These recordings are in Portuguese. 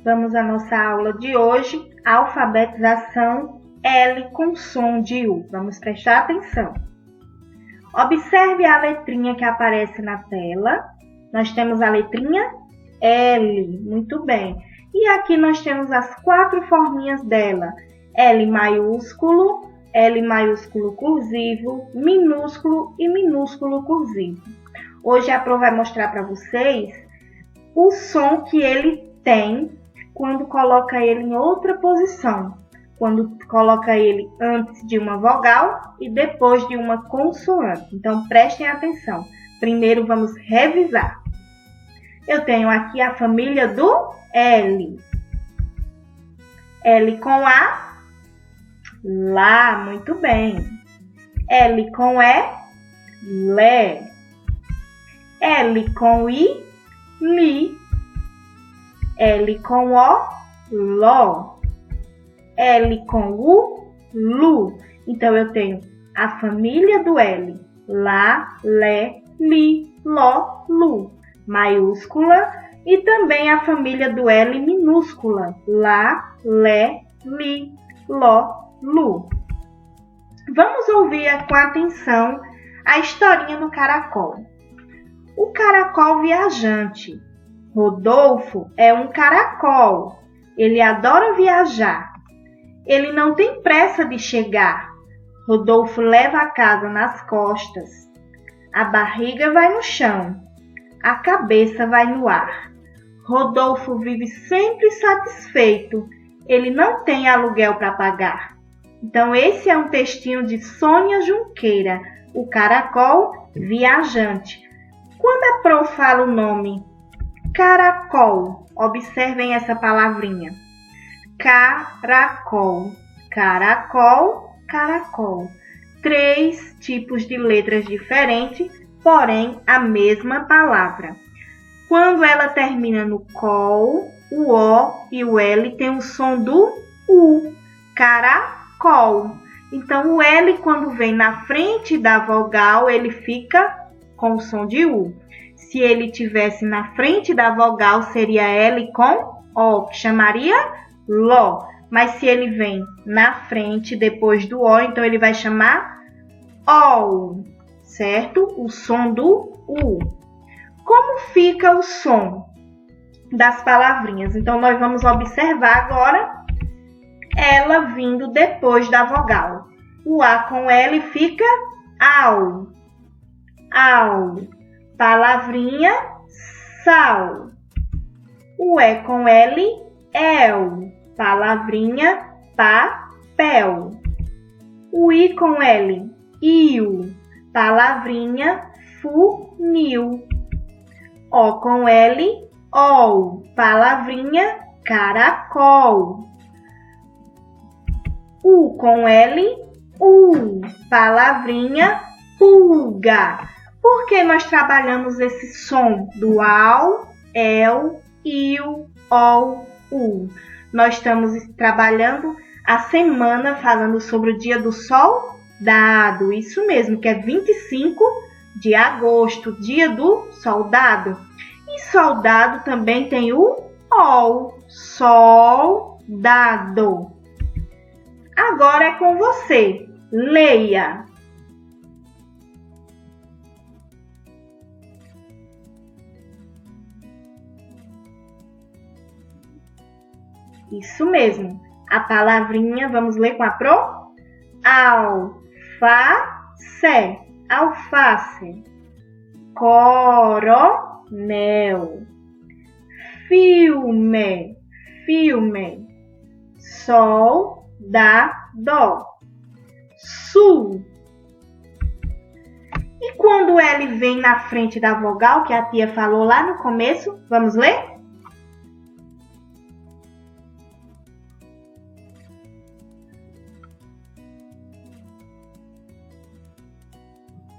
Vamos à nossa aula de hoje, alfabetização L com som de U. Vamos prestar atenção. Observe a letrinha que aparece na tela. Nós temos a letrinha L, muito bem. E aqui nós temos as 4 forminhas dela. L maiúsculo cursivo, minúsculo e minúsculo cursivo. Hoje a Pro vai mostrar para vocês o som que ele tem quando coloca ele em outra posição. Quando coloca ele antes de uma vogal e depois de uma consoante. Então, prestem atenção. Primeiro, vamos revisar. Eu tenho aqui a família do L. L com A, Lá, muito bem. L com E, Lé. L com I, Li. L com O, Ló. L com U, Lu. Então, eu tenho a família do L. Lá, Lé, Li, Ló, Lu. Maiúscula. E também a família do L minúscula. Lá, Lé, Li, Ló, Lu. Vamos ouvir com atenção a historinha do caracol. O caracol viajante. Rodolfo é um caracol. Ele adora viajar. Ele não tem pressa de chegar. Rodolfo leva a casa nas costas. A barriga vai no chão. A cabeça vai no ar. Rodolfo vive sempre satisfeito. Ele não tem aluguel para pagar. Então, esse é um textinho de Sônia Junqueira, o caracol viajante. Quando a Pro fala o nome caracol, observem essa palavrinha. Caracol, caracol, caracol. 3 tipos de letras diferentes, porém a mesma palavra. Quando ela termina no col, o O e o L tem o som do U. Caracol. Então, o L, quando vem na frente da vogal, ele fica com o som de U. Se ele tivesse na frente da vogal, seria L com O, que chamaria Ló. Mas se ele vem na frente, depois do O, então ele vai chamar OL, certo? O som do U. Como fica o som das palavrinhas? Então, nós vamos observar agora ela vindo depois da vogal. O A com L fica AU. AU. Palavrinha sal. O E com L, EL. Palavrinha papel. O I com L, IU. Palavrinha funil. O com L, OL. Palavrinha caracol. U com L, U. Palavrinha pulga. Por que nós trabalhamos esse som do AU, EL, IU, OL, U? Nós estamos trabalhando a semana falando sobre o dia do soldado. Isso mesmo, que é 25 de agosto, dia do soldado. E soldado também tem o OL, soldado. Agora é com você. Leia. Isso mesmo. A palavrinha, vamos ler com a Pro? Alface. Alface. Coronel. Filme. Filme. Soldado. Sul. E quando L vem na frente da vogal, que a tia falou lá no começo, vamos ler?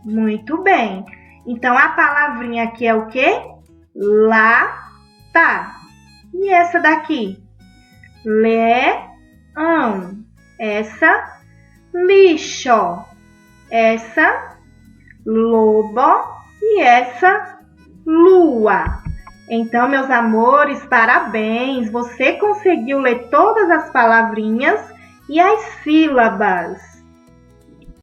Muito bem. Então, a palavrinha aqui é o quê? Lata. E essa daqui? Leão. Essa, lixo. Essa, lobo. E essa, lua. Então, meus amores, parabéns! Você conseguiu ler todas as palavrinhas e as sílabas.